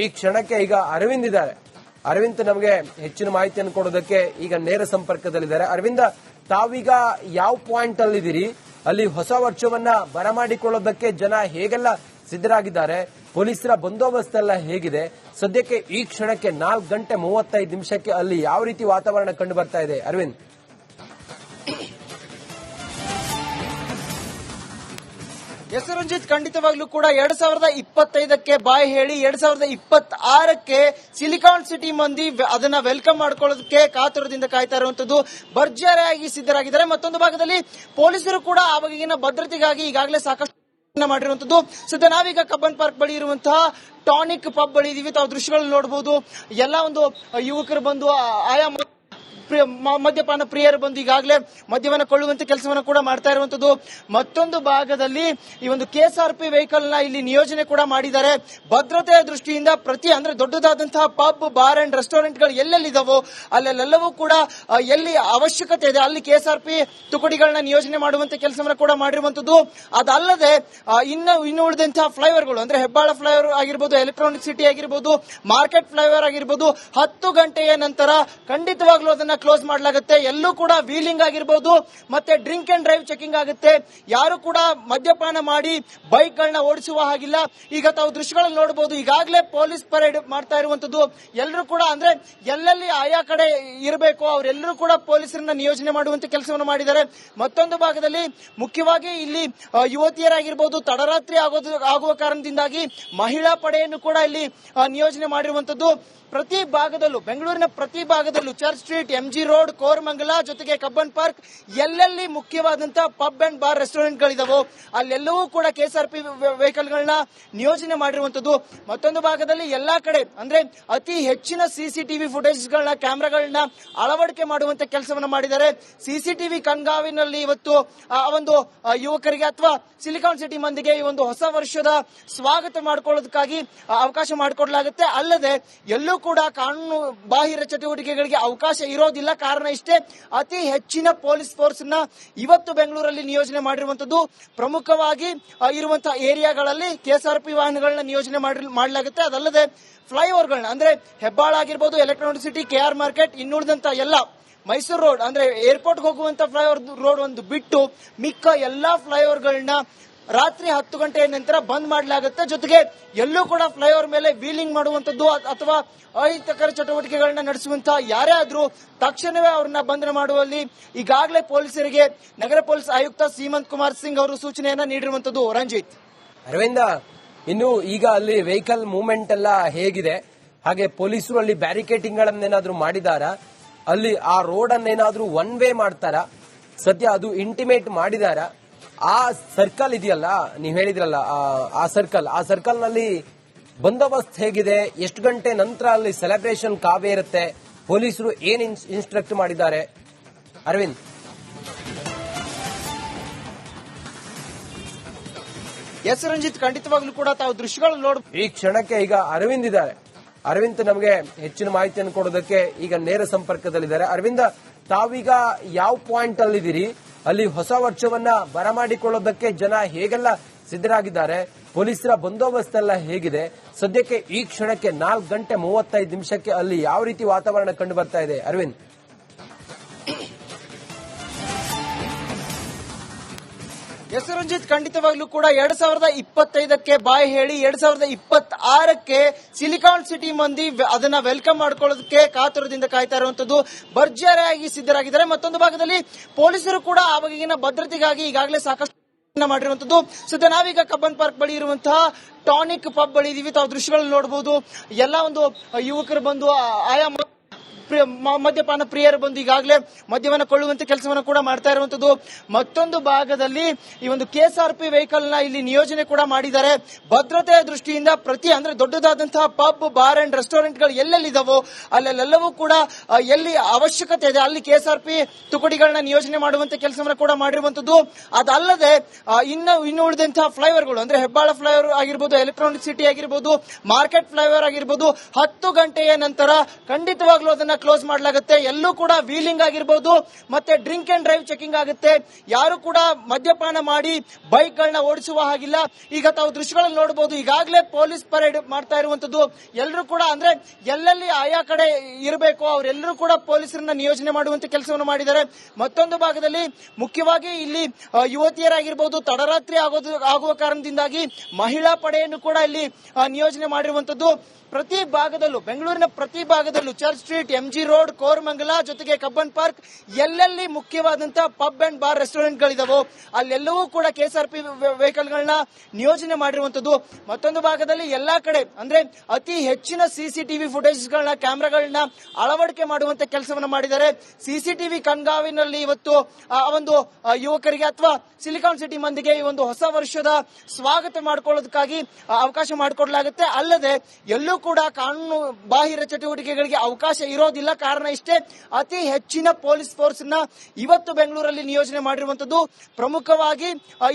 ಈ ಕ್ಷಣಕ್ಕೆ ಈಗ ಅರವಿಂದ್ ಇದ್ದಾರೆ. ಅರವಿಂದ್ ನಮಗೆ ಹೆಚ್ಚಿನ ಮಾಹಿತಿಯನ್ನು ಕೊಡೋದಕ್ಕೆ ಈಗ ನೇರ ಸಂಪರ್ಕದಲ್ಲಿದ್ದಾರೆ. ಅರವಿಂದ, ತಾವೀಗ ಯಾವ ಪಾಯಿಂಟ್ ಅಲ್ಲಿದ್ದೀರಿ? ಅಲ್ಲಿ ಹೊಸ ವರ್ಷವನ್ನ ಬರಮಾಡಿಕೊಳ್ಳೋದಕ್ಕೆ ಜನ ಹೇಗೆಲ್ಲ ಸಿದ್ಧರಾಗಿದ್ದಾರೆ? ಪೊಲೀಸರ ಬಂದೋಬಸ್ತ್ ಎಲ್ಲ ಹೇಗಿದೆ? ಸದ್ಯಕ್ಕೆ ಈ ಕ್ಷಣಕ್ಕೆ 4:35 ಅಲ್ಲಿ ಯಾವ ರೀತಿ ವಾತಾವರಣ ಕಂಡು ಬರ್ತಾ ಇದೆ ಅರವಿಂದ್? ಎಸ್ ರಂಜಿತ್, ಖಂಡಿತವಾಗ್ಲೂ ಕೂಡ 2025ಕ್ಕೆ ಬಾಯ್ ಹೇಳಿ 2026ಕ್ಕೆ ಸಿಲಿಕಾನ್ ಸಿಟಿ ಮಂದಿ ಅದನ್ನ ವೆಲ್ಕಮ್ ಮಾಡ್ಕೊಳ್ಳೋದಕ್ಕೆ ಕಾತುರದಿಂದ ಕಾಯ್ತಾ ಇರುವಂತದ್ದು, ಭರ್ಜರಿಯಾಗಿ ಸಿದ್ಧರಾಗಿದ್ದಾರೆ. ಮತ್ತೊಂದು ಭಾಗದಲ್ಲಿ ಪೊಲೀಸರು ಕೂಡ ಆವಾಗಿನ ಭದ್ರತೆಗಾಗಿ ಈಗಾಗಲೇ ಸಾಕಷ್ಟು ಮಾಡಿರುವಂತದ್ದು. ಸದ್ಯ ನಾವೀಗ ಕಬ್ಬನ್ ಪಾರ್ಕ್ ಬಳಿ ಇರುವಂತಹ ಟಾನಿಕ್ ಪಬ್ ಬಳಿ ಇದೀವಿ. ತಾವು ದೃಶ್ಯಗಳನ್ನು ನೋಡಬಹುದು. ಎಲ್ಲ ಒಂದು ಯುವಕರು ಬಂದು ಆಯಾ ಮದ್ಯಪಾನ ಪ್ರಿಯರು ಬಂದು ಈಗಾಗಲೇ ಮದ್ಯವನ್ನು ಕೊಳ್ಳುವಂತ ಕೆಲಸವನ್ನು ಕೂಡ ಮಾಡ್ತಾ ಇರುವಂತದ್ದು. ಮತ್ತೊಂದು ಭಾಗದಲ್ಲಿ ಈ ಒಂದು KSRP ವೆಹಿಕಲ್ ನ ಇಲ್ಲಿ ನಿಯೋಜನೆ ಕೂಡ ಮಾಡಿದ್ದಾರೆ. ಭದ್ರತೆಯ ದೃಷ್ಟಿಯಿಂದ ಅಂದ್ರೆ ದೊಡ್ಡದಾದಂತಹ ಪಬ್, ಬಾರ್ ಅಂಡ್ ರೆಸ್ಟೋರೆಂಟ್ ಗಳು ಎಲ್ಲೆಲ್ಲಿದಾವೋ ಅಲ್ಲೆಲ್ಲವೂ ಕೂಡ ಎಲ್ಲಿ ಅವಶ್ಯಕತೆ ಇದೆ ಅಲ್ಲಿ KSRP ತುಕಡಿಗಳನ್ನ ನಿಯೋಜನೆ ಮಾಡುವಂತ ಕೆಲಸವನ್ನು ಕೂಡ ಮಾಡಿರುವಂತದ್ದು. ಅದಲ್ಲದೆ ಇನ್ನು ಉಳಿದಂತಹ ಫ್ಲೈಓವರ್ಗಳು ಅಂದ್ರೆ ಹೆಬ್ಬಾಳ ಫ್ಲೈಓವರ್ ಆಗಿರ್ಬೋದು, ಎಲೆಕ್ಟ್ರಾನಿಕ್ ಸಿಟಿ ಆಗಿರ್ಬೋದು, ಮಾರ್ಕೆಟ್ ಫ್ಲೈಓವರ್ ಆಗಿರ್ಬೋದು, 10 ಗಂಟೆಯ ನಂತರ ಖಂಡಿತವಾಗ್ಲೂ ಅದನ್ನ ಕ್ಲೋಸ್ ಮಾಡಲಾಗುತ್ತೆ. ಎಲ್ಲೂ ಕೂಡ ವೀಲಿಂಗ್ ಆಗಿರಬಹುದು, ಮತ್ತೆ ಡ್ರಿಂಕ್ ಅಂಡ್ ಡ್ರೈವ್ ಚೆಕಿಂಗ್ ಆಗುತ್ತೆ. ಯಾರು ಕೂಡ ಮದ್ಯಪಾನ ಮಾಡಿ ಬೈಕ್ ಗಳನ್ನ ಓಡಿಸುವ ಹಾಗಿಲ್ಲ. ಈಗ ತಾವು ದೃಶ್ಯಗಳಲ್ಲಿ ನೋಡಬಹುದು, ಈಗಾಗಲೇ ಪೊಲೀಸ್ ಪರೇಡ್ ಮಾಡ್ತಾ ಇರುವಂತದ್ದು. ಎಲ್ಲರೂ ಕೂಡ ಅಂದ್ರೆ ಎಲ್ಲೆಲ್ಲಿ ಆಯಾ ಕಡೆ ಇರಬೇಕು ಅವರೆಲ್ಲರೂ ಕೂಡ ಪೊಲೀಸರನ್ನ ನಿಯೋಜನೆ ಮಾಡುವಂತ ಕೆಲಸವನ್ನು ಮಾಡಿದ್ದಾರೆ. ಮತ್ತೊಂದು ಭಾಗದಲ್ಲಿ ಮುಖ್ಯವಾಗಿ ಇಲ್ಲಿ ಯುವತಿಯರಾಗಿರ್ಬೋದು, ತಡರಾತ್ರಿ ಆಗುವ ಕಾರಣದಿಂದಾಗಿ ಮಹಿಳಾ ಪಡೆಯನ್ನು ಕೂಡ ಇಲ್ಲಿ ನಿಯೋಜನೆ ಮಾಡಿರುವಂತದ್ದು. ಪ್ರತಿ ಭಾಗದಲ್ಲೂ, ಬೆಂಗಳೂರಿನ ಪ್ರತಿ ಭಾಗದಲ್ಲೂ Church street, MG road, Koramangala ಜೊತೆಗೆ ಕಬ್ಬನ್ ಪಾರ್ಕ್ ಎಲ್ಲೆಲ್ಲಿ ಮುಖ್ಯವಾದಂತಹ ಪಬ್ ಅಂಡ್ ಬಾರ್ ರೆಸ್ಟೋರೆಂಟ್ ಗಳಿದಾವೋ ಅಲ್ಲೆಲ್ಲವೂ ಕೂಡ KSRP ವೆಹಿಕಲ್ ಗಳನ್ನ ನಿಯೋಜನೆ ಮಾಡಿರುವಂತದ್ದು. ಮತ್ತೊಂದು ಭಾಗದಲ್ಲಿ ಎಲ್ಲಾ ಕಡೆ ಅಂದ್ರೆ ಅತಿ ಹೆಚ್ಚಿನ CCTV ಫುಟೇಜ್ ಗಳನ್ನ, ಕ್ಯಾಮೆರಾಗಳನ್ನ ಅಳವಡಿಕೆ ಮಾಡುವಂತ ಕೆಲಸವನ್ನ ಮಾಡಿದ್ದಾರೆ. CCTV ಕಣ್ಗಾವಿನಲ್ಲಿ ಇವತ್ತು ಒಂದು ಯುವಕರಿಗೆ ಅಥವಾ ಸಿಲಿಕಾನ್ ಸಿಟಿ ಮಂದಿಗೆ ಈ ಒಂದು ಹೊಸ ವರ್ಷದ ಸ್ವಾಗತ ಮಾಡಿಕೊಳ್ಳೋದಕ್ಕಾಗಿ ಅವಕಾಶ ಮಾಡಿಕೊಡಲಾಗುತ್ತೆ. ಅಲ್ಲದೆ ಎಲ್ಲೂ ಕೂಡ ಕಾನೂನು ಬಾಹಿರ ಚಟುವಟಿಕೆಗಳಿಗೆ ಅವಕಾಶ ಇರೋದಿಲ್ಲ. ಕಾರಣ ಇಷ್ಟೇ, ಅತಿ ಹೆಚ್ಚಿನ ಪೊಲೀಸ್ ಫೋರ್ಸ್ ನ ಇವತ್ತು ಬೆಂಗಳೂರಲ್ಲಿ ನಿಯೋಜನೆ ಮಾಡಿರುವಂತದ್ದು. ಪ್ರಮುಖವಾಗಿ ಇರುವಂತಹ ಏರಿಯಾಗಳಲ್ಲಿ KSRP ವಾಹನಗಳನ್ನ ನಿಯೋಜನೆ ಮಾಡಲಾಗುತ್ತೆ. ಅದಲ್ಲದೆ ಫ್ಲೈಓವರ್ಗಳನ್ನ ಅಂದ್ರೆ ಹೆಬ್ಬಾಳ ಆಗಿರ್ಬೋದು, ಎಲೆಕ್ಟ್ರಾನಿಕ್ ಸಿಟಿ, KR ಮಾರ್ಕೆಟ್, ಇನ್ನುಳಿದಂತ ಎಲ್ಲ ಮೈಸೂರು ರೋಡ್ ಅಂದ್ರೆ ಏರ್ಪೋರ್ಟ್ ಹೋಗುವಂತ ಫ್ಲೈಓವರ್ ರೋಡ್ ಒಂದು ಬಿಟ್ಟು ಮಿಕ್ಕ ಎಲ್ಲಾ ಫ್ಲೈಓವರ್ಗಳನ್ನ ರಾತ್ರಿ 10 ಗಂಟೆಯ ನಂತರ ಬಂದ್ ಮಾಡಲಾಗುತ್ತೆ. ಜೊತೆಗೆ ಎಲ್ಲೂ ಕೂಡ ಫ್ಲೈಓವರ್ ಮೇಲೆ ವೀಲಿಂಗ್ ಮಾಡುವಂತದ್ದು ಅಥವಾ ಅಹಿತಕರ ಚಟುವಟಿಕೆಗಳನ್ನ ನಡೆಸುವಂತಹ ಯಾರೇ ಆದ್ರೂ ತಕ್ಷಣವೇ ಅವರನ್ನ ಬಂಧನ ಮಾಡುವಲ್ಲಿ ಈಗಾಗಲೇ ಪೊಲೀಸರಿಗೆ ನಗರ ಪೊಲೀಸ್ ಆಯುಕ್ತ ಸೀಮಂತ್ ಕುಮಾರ್ ಸಿಂಗ್ ಅವರು ಸೂಚನೆಯನ್ನ ನೀಡಿರುವಂತದ್ದು. ರಂಜಿತ್, ಅರವಿಂದ, ಇನ್ನು ಈಗ ಅಲ್ಲಿ ವೆಹಿಕಲ್ ಮೂವ್ಮೆಂಟ್ ಎಲ್ಲ ಹೇಗಿದೆ? ಹಾಗೆ ಪೊಲೀಸರು ಅಲ್ಲಿ ಬ್ಯಾರಿಕೇಡಿಂಗ್ ಗಳನ್ನೇನಾದ್ರೂ ಮಾಡಿದಾರಾ? ಅಲ್ಲಿ ಆ ರೋಡ್ ಅನ್ನೇನಾದ್ರೂ ಒನ್ ವೇ ಮಾಡ್ತಾರಾ? ಸದ್ಯ ಅದು ಇಂಟಿಮೇಟ್ ಮಾಡಿದಾರಾ? ಆ ಸರ್ಕಲ್ ಇದೆಯಲ್ಲ, ನೀವ್ ಹೇಳಿದ್ರಲ್ಲ, ಆ ಸರ್ಕಲ್ ನಲ್ಲಿ ಬಂದೋಬಸ್ತ್ ಹೇಗಿದೆ? ಎಷ್ಟು ಗಂಟೆ ನಂತರ ಅಲ್ಲಿ ಸೆಲೆಬ್ರೇಷನ್ ಕಾವೇ ಇರುತ್ತೆ? ಪೊಲೀಸರು ಏನ್ ಇನ್ಸ್ಟ್ರಕ್ಟ್ ಮಾಡಿದ್ದಾರೆ ಅರವಿಂದ್? ಎಸ್ ರಂಜಿತ್, ಖಂಡಿತವಾಗ್ಲೂ ಕೂಡ ತಾವು ದೃಶ್ಯಗಳನ್ನು ನೋಡಬಹುದು. ಈ ಕ್ಷಣಕ್ಕೆ ಈಗ ಅರವಿಂದ್ ಇದ್ದಾರೆ. ಅರವಿಂದ್ ನಮಗೆ ಹೆಚ್ಚಿನ ಮಾಹಿತಿಯನ್ನು ಕೊಡೋದಕ್ಕೆ ಈಗ ನೇರ ಸಂಪರ್ಕದಲ್ಲಿದ್ದಾರೆ. ಅರವಿಂದ, ತಾವೀಗ ಯಾವ ಪಾಯಿಂಟ್ ಅಲ್ಲಿದ್ದೀರಿ? ಅಲ್ಲಿ ಹೊಸ ವರ್ಷವನ್ನ ಬರಮಾಡಿಕೊಳ್ಳೋದಕ್ಕೆ ಜನ ಹೇಗೆಲ್ಲ ಸಿದ್ಧರಾಗಿದ್ದಾರೆ? ಪೊಲೀಸರ ಬಂದೋಬಸ್ತ್ ಎಲ್ಲ ಹೇಗಿದೆ? ಸದ್ಯಕ್ಕೆ ಈ ಕ್ಷಣಕ್ಕೆ 4:35 ಅಲ್ಲಿ ಯಾವ ರೀತಿ ವಾತಾವರಣ ಕಂಡು ಬರ್ತಾ ಇದೆ ಅರವಿಂದ್? ಎಸ್ ರಂಜಿತ್, ಖಂಡಿತವಾಗ್ಲೂ ಕೂಡ 2025ಕ್ಕೆ ಬಾಯ್ ಹೇಳಿ 2026ಕ್ಕೆ ಸಿಲಿಕಾನ್ ಸಿಟಿ ಮಂದಿ ಅದನ್ನ ವೆಲ್ಕಮ್ ಮಾಡ್ಕೊಳ್ಳೋದಕ್ಕೆ ಕಾತುರದಿಂದ ಕಾಯ್ತಾ ಇರುವಂತದ್ದು, ಭರ್ಜರಿಯಾಗಿ ಸಿದ್ಧರಾಗಿದ್ದಾರೆ. ಮತ್ತೊಂದು ಭಾಗದಲ್ಲಿ ಪೊಲೀಸರು ಕೂಡ ಆವಾಗಿನ ಭದ್ರತೆಗಾಗಿ ಈಗಾಗಲೇ ಸಾಕಷ್ಟು ಮಾಡಿರುವಂತದ್ದು. ಸದ್ಯ ನಾವೀಗ ಕಬ್ಬನ್ ಪಾರ್ಕ್ ಬಳಿ ಇರುವಂತಹ ಟಾನಿಕ್ ಪಬ್ ಬಳಿ ಇದೀವಿ. ತಾವು ದೃಶ್ಯಗಳನ್ನು ನೋಡಬಹುದು. ಎಲ್ಲ ಒಂದು ಯುವಕರು ಬಂದು ಆಯಾ ಮದ್ಯಪಾನ ಪ್ರಿಯರು ಬಂದು ಈಗಾಗಲೇ ಮದ್ಯವನ್ನು ಕೊಳ್ಳುವಂತ ಕೆಲಸವನ್ನು ಕೂಡ ಮಾಡ್ತಾ ಇರುವಂತದ್ದು. ಮತ್ತೊಂದು ಭಾಗದಲ್ಲಿ ಈ ಒಂದು KSRP ವೆಹಿಕಲ್ ನ ಇಲ್ಲಿ ನಿಯೋಜನೆ ಕೂಡ ಮಾಡಿದ್ದಾರೆ. ಭದ್ರತೆಯ ದೃಷ್ಟಿಯಿಂದ ಅಂದ್ರೆ ದೊಡ್ಡದಾದಂತಹ ಪಬ್, ಬಾರ್ ಅಂಡ್ ರೆಸ್ಟೋರೆಂಟ್ ಗಳು ಎಲ್ಲೆಲ್ಲಿದಾವೋ ಅಲ್ಲೆಲ್ಲವೂ ಕೂಡ ಎಲ್ಲಿ ಅವಶ್ಯಕತೆ ಇದೆ ಅಲ್ಲಿ KSRP ತುಕಡಿಗಳನ್ನ ನಿಯೋಜನೆ ಮಾಡುವಂತ ಕೆಲಸವನ್ನು ಕೂಡ ಮಾಡಿರುವಂತದ್ದು. ಅದಲ್ಲದೆ ಇನ್ನು ಉಳಿದಂತಹ ಫ್ಲೈಓವರ್ಗಳು ಅಂದ್ರೆ ಹೆಬ್ಬಾಳ ಫ್ಲೈಓವರ್ ಆಗಿರ್ಬೋದು, ಎಲೆಕ್ಟ್ರಾನಿಕ್ ಸಿಟಿ ಆಗಿರ್ಬೋದು, ಮಾರ್ಕೆಟ್ ಫ್ಲೈಓವರ್ ಆಗಿರ್ಬೋದು, 10 ಗಂಟೆಯ ನಂತರ ಖಂಡಿತವಾಗ್ಲೂ ಅದನ್ನ ಕ್ಲೋಸ್ ಮಾಡಲಾಗುತ್ತೆ. ಎಲ್ಲೂ ಕೂಡ ವೀಲಿಂಗ್ ಆಗಿರ್ಬೋದು ಮತ್ತೆ ಡ್ರಿಂಕ್ ಅಂಡ್ ಡ್ರೈವ್ ಚೆಕಿಂಗ್ ಆಗುತ್ತೆ. ಯಾರು ಕೂಡ ಮದ್ಯಪಾನ ಮಾಡಿ ಬೈಕ್ ಗಳನ್ನ ಓಡಿಸುವ ಹಾಗಿಲ್ಲ. ಈಗ ತಾವು ದೃಶ್ಯಗಳಲ್ಲಿ ನೋಡಬಹುದು, ಈಗಾಗಲೇ ಪೊಲೀಸ್ ಪರೇಡ್ ಮಾಡ್ತಾ ಇರುವಂತದ್ದು. ಎಲ್ಲರೂ ಕೂಡ ಅಂದ್ರೆ ಎಲ್ಲೆಲ್ಲಿ ಆಯಾ ಕಡೆ ಇರಬೇಕು ಅವರೆಲ್ಲರೂ ಕೂಡ ಪೊಲೀಸರನ್ನ ನಿಯೋಜನೆ ಮಾಡುವಂತ ಕೆಲಸವನ್ನು ಮಾಡಿದ್ದಾರೆ. ಮತ್ತೊಂದು ಭಾಗದಲ್ಲಿ ಮುಖ್ಯವಾಗಿ ಇಲ್ಲಿ ಯುವತಿಯರಾಗಿರ್ಬೋದು ತಡರಾತ್ರಿ ಆಗುವ ಕಾರಣದಿಂದಾಗಿ ಮಹಿಳಾ ಪಡೆಯನ್ನು ಕೂಡ ಇಲ್ಲಿ ನಿಯೋಜನೆ ಮಾಡಿರುವಂತದ್ದು. ಪ್ರತಿ ಭಾಗದಲ್ಲೂ ಬೆಂಗಳೂರಿನ ಪ್ರತಿ ಭಾಗದಲ್ಲೂ Church Street, MG Road, Koramangala ಜೊತೆಗೆ ಕಬ್ಬನ್ ಪಾರ್ಕ್ ಎಲ್ಲೆಲ್ಲಿ ಮುಖ್ಯವಾದಂತಹ ಪಬ್ ಅಂಡ್ ಬಾರ್ ರೆಸ್ಟೋರೆಂಟ್ ಗಳಿದಾವೋ ಅಲ್ಲೆಲ್ಲವೂ ಕೂಡ ಕೆಎಸ್ಆರ್ಪಿ ವೆಹಿಕಲ್ ಗಳನ್ನ ನಿಯೋಜನೆ ಮಾಡಿರುವಂತದ್ದು. ಮತ್ತೊಂದು ಭಾಗದಲ್ಲಿ ಎಲ್ಲಾ ಕಡೆ ಅಂದ್ರೆ ಅತಿ ಹೆಚ್ಚಿನ ಸಿಸಿಟಿವಿ ಫುಟೇಜ್ ಗಳನ್ನ ಕ್ಯಾಮೆರಾಗಳನ್ನ ಅಳವಡಿಕೆ ಮಾಡುವಂತ ಕೆಲಸವನ್ನ ಮಾಡಿದ್ದಾರೆ. ಸಿಸಿಟಿವಿ ಕಣ್ಗಾವಿನಲ್ಲಿ ಇವತ್ತು ಒಂದು ಯುವಕರಿಗೆ ಅಥವಾ ಸಿಲಿಕಾನ್ ಸಿಟಿ ಮಂದಿಗೆ ಈ ಒಂದು ಹೊಸ ವರ್ಷದ ಸ್ವಾಗತ ಮಾಡಿಕೊಳ್ಳೋದಕ್ಕಾಗಿ ಅವಕಾಶ ಮಾಡಿಕೊಡಲಾಗುತ್ತೆ. ಅಲ್ಲದೆ ಎಲ್ಲೂ ಕೂಡ ಕಾನೂನು ಬಾಹಿರ ಚಟುವಟಿಕೆಗಳಿಗೆ ಅವಕಾಶ ಇರೋದಿಲ್ಲ. ಕಾರಣ ಇಷ್ಟೇ, ಅತಿ ಹೆಚ್ಚಿನ ಪೊಲೀಸ್ ಫೋರ್ಸ್ ನ ಇವತ್ತು ಬೆಂಗಳೂರಲ್ಲಿ ನಿಯೋಜನೆ ಮಾಡಿರುವಂತದ್ದು. ಪ್ರಮುಖವಾಗಿ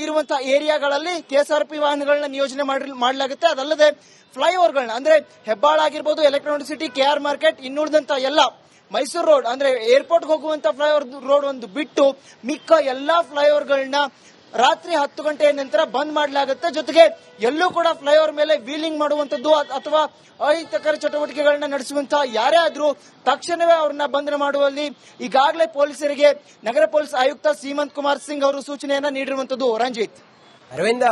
ಇರುವಂತಹ ಏರಿಯಾಗಳಲ್ಲಿ ಕೆಎಸ್ಆರ್ಪಿ ವಾಹನಗಳನ್ನ ನಿಯೋಜನೆ ಮಾಡಲಾಗುತ್ತೆ. ಅದಲ್ಲದೆ ಫ್ಲೈಓವರ್ಗಳನ್ನ ಅಂದ್ರೆ ಹೆಬ್ಬಾಳ ಆಗಿರ್ಬೋದು, ಎಲೆಕ್ಟ್ರಾನಿಕ್ ಸಿಟಿ, ಕೆಆರ್ ಮಾರ್ಕೆಟ್, ಇನ್ನುಳಿದಂತ ಎಲ್ಲ ಮೈಸೂರು ರೋಡ್ ಅಂದ್ರೆ ಏರ್ಪೋರ್ಟ್ ಹೋಗುವಂತ ಫ್ಲೈಓವರ್ ರೋಡ್ ಒಂದು ಬಿಟ್ಟು ಮಿಕ್ಕ ಎಲ್ಲಾ ಫ್ಲೈಓವರ್ಗಳನ್ನ ರಾತ್ರಿ 10 ಗಂಟೆಯ ನಂತರ ಬಂದ್ ಮಾಡಲಾಗುತ್ತೆ. ಜೊತೆಗೆ ಎಲ್ಲೂ ಕೂಡ ಫ್ಲೈಓವರ್ ಮೇಲೆ ವೀಲಿಂಗ್ ಮಾಡುವಂತದ್ದು ಅಥವಾ ಅಹಿತಕರ ಚಟುವಟಿಕೆಗಳನ್ನ ನಡೆಸುವಂತಹ ಯಾರೇ ಆದ್ರೂ ತಕ್ಷಣವೇ ಅವರನ್ನ ಬಂಧನ ಮಾಡುವಲ್ಲಿ ಈಗಾಗಲೇ ಪೊಲೀಸರಿಗೆ ನಗರ ಪೊಲೀಸ್ ಆಯುಕ್ತ ಸೀಮಂತ್ ಕುಮಾರ್ ಸಿಂಗ್ ಅವರು ಸೂಚನೆಯನ್ನ ನೀಡಿರುವಂತದ್ದು. ರಂಜಿತ್, ಅರವಿಂದ,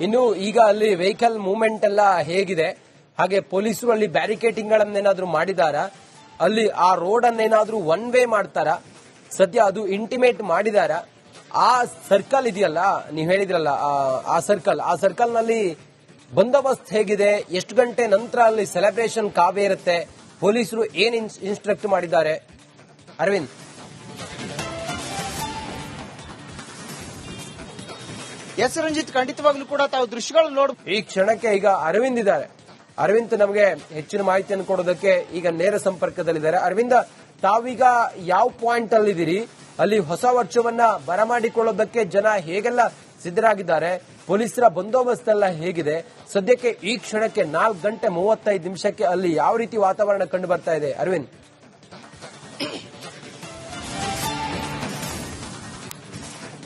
ಇನ್ನು ಈಗ ಅಲ್ಲಿ ವೆಹಿಕಲ್ ಮೂವ್ಮೆಂಟ್ ಎಲ್ಲ ಹೇಗಿದೆ, ಹಾಗೆ ಪೊಲೀಸರು ಅಲ್ಲಿ ಬ್ಯಾರಿಕೇಟಿಂಗ್ ಗಳನ್ನೇನಾದ್ರೂ ಮಾಡಿದಾರಾ, ಅಲ್ಲಿ ಆ ರೋಡ್ ಅನ್ನೇನಾದ್ರೂ ಒನ್ ವೇ ಮಾಡ್ತಾರಾ, ಸದ್ಯ ಅದು ಇಂಟಿಮೇಟ್ ಮಾಡಿದಾರಾ, ಆ ಸರ್ಕಲ್ ಇದೆಯಲ್ಲ ನೀವು ಹೇಳಿದ್ರಲ್ಲ ಆ ಸರ್ಕಲ್ ನಲ್ಲಿ ಬಂದೋಬಸ್ತ್ ಹೇಗಿದೆ, ಎಷ್ಟು ಗಂಟೆ ನಂತರ ಅಲ್ಲಿ ಸೆಲೆಬ್ರೇಷನ್ ಕಾವೇ ಇರುತ್ತೆ, ಪೊಲೀಸರು ಏನ್ ಇನ್ಸ್ಟ್ರಕ್ಟ್ ಮಾಡಿದ್ದಾರೆ? ಅರವಿಂದ್, ಎಸ್ ರಂಜಿತ್, ಖಂಡಿತವಾಗ್ಲೂ ಕೂಡ ತಾವು ದೃಶ್ಯಗಳು ನೋಡ ಈ ಕ್ಷಣಕ್ಕೆ ಈಗ ಅರವಿಂದ್ ಇದ್ದಾರೆ. ಅರವಿಂದ್ ನಮಗೆ ಹೆಚ್ಚಿನ ಮಾಹಿತಿಯನ್ನು ಕೊಡೋದಕ್ಕೆ ಈಗ ನೇರ ಸಂಪರ್ಕದಲ್ಲಿದ್ದಾರೆ. ಅರವಿಂದ, ತಾವೀಗ ಯಾವ ಪಾಯಿಂಟ್ ಅಲ್ಲಿದ್ದೀರಿ? ಅಲ್ಲಿ ಹೊಸ ವರ್ಷವನ್ನ ಬರಮಾಡಿಕೊಳ್ಳೋದಕ್ಕೆ ಜನ ಹೇಗೆಲ್ಲ ಸಿದ್ಧರಾಗಿದ್ದಾರೆ? ಪೊಲೀಸರ ಬಂದೋಬಸ್ತ್ ಎಲ್ಲ ಹೇಗಿದೆ? ಸದ್ಯಕ್ಕೆ ಈ ಕ್ಷಣಕ್ಕೆ 4:35 ಅಲ್ಲಿ ಯಾವ ರೀತಿ ವಾತಾವರಣ ಕಂಡು ಬರ್ತಾ ಇದೆ ಅರವಿಂದ್?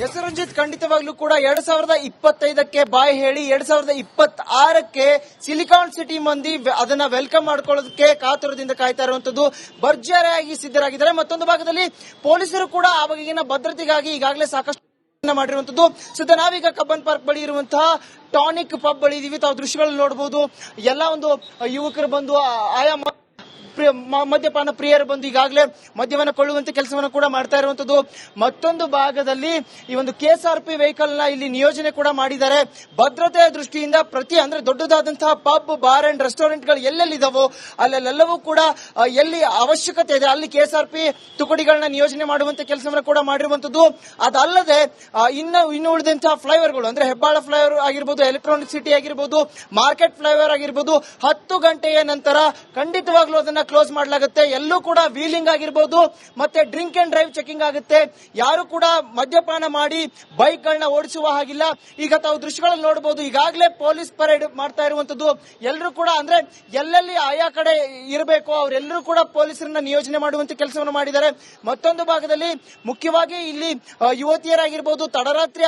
ಎಸ್ ರಂಜಿತ್, ಖಂಡಿತವಾಗ್ಲೂ ಕೂಡ 2025ಕ್ಕೆ ಬಾಯ್ ಹೇಳಿ 2026ಕ್ಕೆ ಸಿಲಿಕಾನ್ ಸಿಟಿ ಮಂದಿ ಅದನ್ನ ವೆಲ್ಕಮ್ ಮಾಡ್ಕೊಳ್ಳೋದಕ್ಕೆ ಕಾತುರದಿಂದ ಕಾಯ್ತಾ ಇರುವಂತದ್ದು. ಭರ್ಜರಿಯಾಗಿ ಸಿದ್ಧರಾಗಿದ್ದಾರೆ. ಮತ್ತೊಂದು ಭಾಗದಲ್ಲಿ ಪೊಲೀಸರು ಕೂಡ ಆ ಬಗೆಗಿನ ಭದ್ರತೆಗಾಗಿ ಈಗಾಗಲೇ ಸಾಕಷ್ಟು ಮಾಡಿರುವಂತದ್ದು. ಸದ್ಯ ನಾವೀಗ ಕಬ್ಬನ್ ಪಾರ್ಕ್ ಬಳಿ ಇರುವಂತಹ ಟಾನಿಕ್ ಪಬ್ ಬಳಿ ಇದೀವಿ. ತಾವು ದೃಶ್ಯಗಳಲ್ಲಿ ನೋಡಬಹುದು. ಎಲ್ಲ ಒಂದು ಯುವಕರು ಬಂದು ಆಯಾ ಮದ್ಯಪಾನ ಪ್ರಿಯರು ಬಂದು ಈಗಾಗಲೇ ಮದ್ಯವನ್ನ ಕೊಳ್ಳುವಂತ ಕೆಲಸವನ್ನ ಕೂಡ ಮಾಡ್ತಾ ಇರುವಂತದ್ದು. ಮತ್ತೊಂದು ಭಾಗದಲ್ಲಿ ಈ ಒಂದು ಕೆಎಸ್ಆರ್ಪಿ ವೆಹಿಕಲ್ ನ ಇಲ್ಲಿ ನಿಯೋಜನೆ ಕೂಡ ಮಾಡಿದ್ದಾರೆ. ಭದ್ರತೆಯ ದೃಷ್ಟಿಯಿಂದ ಅಂದ್ರೆ ದೊಡ್ಡದಾದಂತಹ ಪಬ್, ಬಾರ್ ಅಂಡ್ ರೆಸ್ಟೋರೆಂಟ್ ಗಳು ಎಲ್ಲೆಲ್ಲಿದಾವೋ ಅಲ್ಲೆಲ್ಲವೂ ಕೂಡ ಎಲ್ಲಿ ಅವಶ್ಯಕತೆ ಇದೆ ಅಲ್ಲಿ ಕೆಎಸ್ಆರ್ಪಿ ತುಕಡಿಗಳನ್ನ ನಿಯೋಜನೆ ಮಾಡುವಂತ ಕೆಲಸವನ್ನ ಕೂಡ ಮಾಡಿರುವಂತದ್ದು. ಅದಲ್ಲದೆ ಇನ್ನು ಉಳಿದಂತಹ ಫ್ಲೈಓವರ್ಗಳು ಅಂದ್ರೆ ಹೆಬ್ಬಾಳ ಫ್ಲೈಓವರ್ ಆಗಿರ್ಬೋದು, ಎಲೆಕ್ಟ್ರಾನಿಕ್ ಸಿಟಿ ಆಗಿರ್ಬೋದು, ಮಾರ್ಕೆಟ್ ಫ್ಲೈಓವರ್ ಆಗಿರ್ಬೋದು 10 ಗಂಟೆಯ ನಂತರ ಖಂಡಿತವಾಗ್ಲೂ ಅದನ್ನ ಕ್ಲೋಸ್ ಮಾಡಲಾಗುತ್ತೆ. ಎಲ್ಲೂ ಕೂಡ ವೀಲಿಂಗ್ ಆಗಿರ್ಬೋದು ಮತ್ತೆ ಡ್ರಿಂಕ್ ಅಂಡ್ ಡ್ರೈವ್ ಚೆಕಿಂಗ್ ಆಗುತ್ತೆ. ಯಾರು ಕೂಡ ಮದ್ಯಪಾನ ಮಾಡಿ ಬೈಕ್ ಗಳನ್ನ ಓಡಿಸುವ ಹಾಗಿಲ್ಲ. ಈಗ ತಾವು ದೃಶ್ಯಗಳಲ್ಲಿ ನೋಡಬಹುದು, ಈಗಾಗಲೇ ಪೊಲೀಸ್ ಪರೇಡ್ ಮಾಡ್ತಾ ಇರುವಂತದ್ದು. ಎಲ್ಲರೂ ಕೂಡ ಅಂದ್ರೆ ಎಲ್ಲೆಲ್ಲಿ ಆಯಾ ಕಡೆ ಇರಬೇಕು ಅವರೆಲ್ಲರೂ ಕೂಡ ಪೊಲೀಸರನ್ನ ನಿಯೋಜನೆ ಮಾಡುವಂತ ಕೆಲಸವನ್ನು ಮಾಡಿದ್ದಾರೆ. ಮತ್ತೊಂದು ಭಾಗದಲ್ಲಿ ಮುಖ್ಯವಾಗಿ ಇಲ್ಲಿ ಯುವತಿಯರಾಗಿರ್ಬೋದು ತಡರಾತ್ರಿ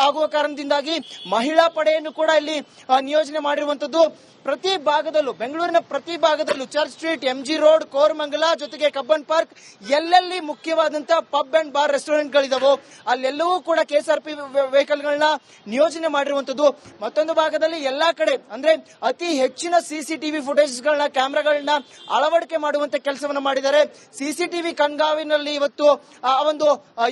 ಆಗುವ ಕಾರಣದಿಂದಾಗಿ ಮಹಿಳಾ ಪಡೆಯನ್ನು ಕೂಡ ಇಲ್ಲಿ ನಿಯೋಜನೆ ಮಾಡಿರುವಂತದ್ದು. ಪ್ರತಿ ಭಾಗದಲ್ಲೂ ಬೆಂಗಳೂರಿನ ಪ್ರತಿ ಭಾಗದಲ್ಲೂ Church Street, MG Road, Koramangala ಜೊತೆಗೆ ಕಬ್ಬನ್ ಪಾರ್ಕ್ ಎಲ್ಲೆಲ್ಲಿ ಮುಖ್ಯವಾದಂತಹ ಪಬ್ ಅಂಡ್ ಬಾರ್ ರೆಸ್ಟೋರೆಂಟ್ ಗಳಿದಾವೋ ಅಲ್ಲೆಲ್ಲವೂ ಕೂಡ ಕೆಎಸ್ಆರ್ಪಿ ವೆಹಿಕಲ್ ಗಳನ್ನ ನಿಯೋಜನೆ ಮಾಡಿರುವಂತದ್ದು. ಮತ್ತೊಂದು ಭಾಗದಲ್ಲಿ ಎಲ್ಲಾ ಕಡೆ ಅಂದ್ರೆ ಅತಿ ಹೆಚ್ಚಿನ ಸಿಸಿಟಿವಿ ಫುಟೇಜ್ ಗಳನ್ನ ಕ್ಯಾಮೆರಾಗಳನ್ನ ಅಳವಡಿಕೆ ಮಾಡುವಂತ ಕೆಲಸವನ್ನ ಮಾಡಿದ್ದಾರೆ. ಸಿಸಿಟಿವಿ ಕಣ್ಗಾವಿನಲ್ಲಿ ಇವತ್ತು ಒಂದು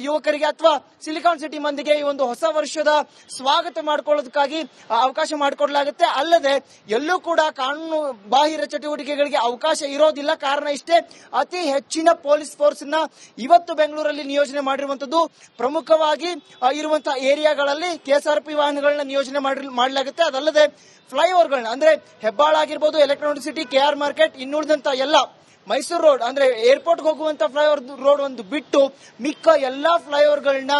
ಯುವಕರಿಗೆ ಅಥವಾ ಸಿಲಿಕಾನ್ ಸಿಟಿ ಮಂದಿಗೆ ಈ ಒಂದು ಹೊಸ ವರ್ಷದ ಸ್ವಾಗತ ಮಾಡಿಕೊಳ್ಳೋದಕ್ಕಾಗಿ ಅವಕಾಶ ಮಾಡಿಕೊಡಲಾಗುತ್ತೆ. ಅಲ್ಲದೆ ಎಲ್ಲೂ ಕೂಡ ಕಾನೂನು ಬಾಹಿರ ಚಟುವಟಿಕೆಗಳಿಗೆ ಅವಕಾಶ ಇರೋದಿಲ್ಲ. ಕಾರಣ ಇಷ್ಟೇ, ಅತಿ ಹೆಚ್ಚಿನ ಪೊಲೀಸ್ ಫೋರ್ಸ್ ನ ಇವತ್ತು ಬೆಂಗಳೂರಲ್ಲಿ ನಿಯೋಜನೆ ಮಾಡಿರುವಂತದ್ದು. ಪ್ರಮುಖವಾಗಿ ಇರುವಂತಹ ಏರಿಯಾಗಳಲ್ಲಿ ಕೆಎಸ್ಆರ್ಪಿ ವಾಹನಗಳನ್ನ ನಿಯೋಜನೆ ಮಾಡಲಾಗುತ್ತೆ. ಅದಲ್ಲದೆ ಫ್ಲೈಓವರ್ಗಳನ್ನ ಅಂದ್ರೆ ಹೆಬ್ಬಾಳ ಆಗಿರ್ಬೋದು, ಎಲೆಕ್ಟ್ರಾನಿಕ್ ಸಿಟಿ, ಕೆಆರ್ ಮಾರ್ಕೆಟ್, ಇನ್ನುಳಿದಂತ ಎಲ್ಲ ಮೈಸೂರು ರೋಡ್ ಅಂದ್ರೆ ಏರ್ಪೋರ್ಟ್ ಹೋಗುವಂತ ಫ್ಲೈಓವರ್ ರೋಡ್ ಒಂದು ಬಿಟ್ಟು ಮಿಕ್ಕ ಎಲ್ಲಾ ಫ್ಲೈಓವರ್ಗಳನ್ನ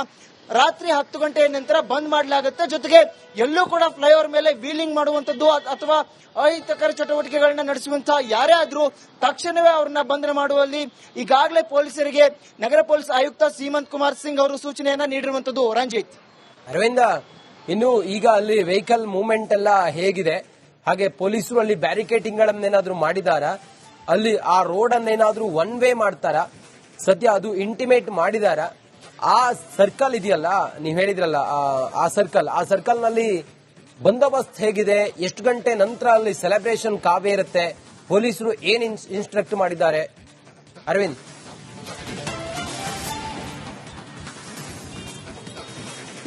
ರಾತ್ರಿ 10 ಗಂಟೆಯ ನಂತರ ಬಂದ್ ಮಾಡಲಾಗುತ್ತೆ. ಜೊತೆಗೆ ಎಲ್ಲೂ ಕೂಡ ಫ್ಲೈಓವರ್ ಮೇಲೆ ವೀಲಿಂಗ್ ಮಾಡುವಂತದ್ದು ಅಥವಾ ಅಹಿತಕರ ಚಟುವಟಿಕೆಗಳನ್ನ ನಡೆಸುವಂತಹ ಯಾರೇ ಆದ್ರೂ ತಕ್ಷಣವೇ ಅವ್ರನ್ನ ಬಂಧನ ಮಾಡುವಲ್ಲಿ ಈಗಾಗಲೇ ಪೊಲೀಸರಿಗೆ ನಗರ ಪೊಲೀಸ್ ಆಯುಕ್ತ ಸೀಮಂತ್ ಕುಮಾರ್ ಸಿಂಗ್ ಅವರು ಸೂಚನೆಯನ್ನ ನೀಡಿರುವಂತದ್ದು. ರಂಜಿತ್, ಅರವಿಂದ, ಇನ್ನು ಈಗ ಅಲ್ಲಿ ವೆಹಿಕಲ್ ಮೂವ್ಮೆಂಟ್ ಎಲ್ಲ ಹೇಗಿದೆ, ಹಾಗೆ ಪೊಲೀಸರು ಅಲ್ಲಿ ಬ್ಯಾರಿಕೇಟಿಂಗ್ ಗಳನ್ನೇನಾದ್ರೂ ಮಾಡಿದಾರಾ, ಅಲ್ಲಿ ಆ ರೋಡ್ ಅನ್ನೇನಾದ್ರೂ ಒನ್ ವೇ ಮಾಡ್ತಾರಾ, ಸದ್ಯ ಅದು ಇಂಟಿಮೇಟ್ ಮಾಡಿದಾರ. ಆ ಸರ್ಕಲ್ ಇದೆಯಲ್ಲ, ನೀವ್ ಹೇಳಿದ್ರಲ್ಲ ಆ ಸರ್ಕಲ್ ನಲ್ಲಿ ಬಂದೋಬಸ್ತ್ ಹೇಗಿದೆ, ಎಷ್ಟು ಗಂಟೆ ನಂತರ ಅಲ್ಲಿ ಸೆಲೆಬ್ರೇಷನ್ ಕಾವೇ ಇರುತ್ತೆ, ಪೊಲೀಸರು ಏನ್ ಇನ್ಸ್ಟ್ರಕ್ಟ್ ಮಾಡಿದ್ದಾರೆ? ಅರವಿಂದ್,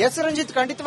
ಎಸ್ ರಂಜಿತ್, ಖಂಡಿತವಾಗಿ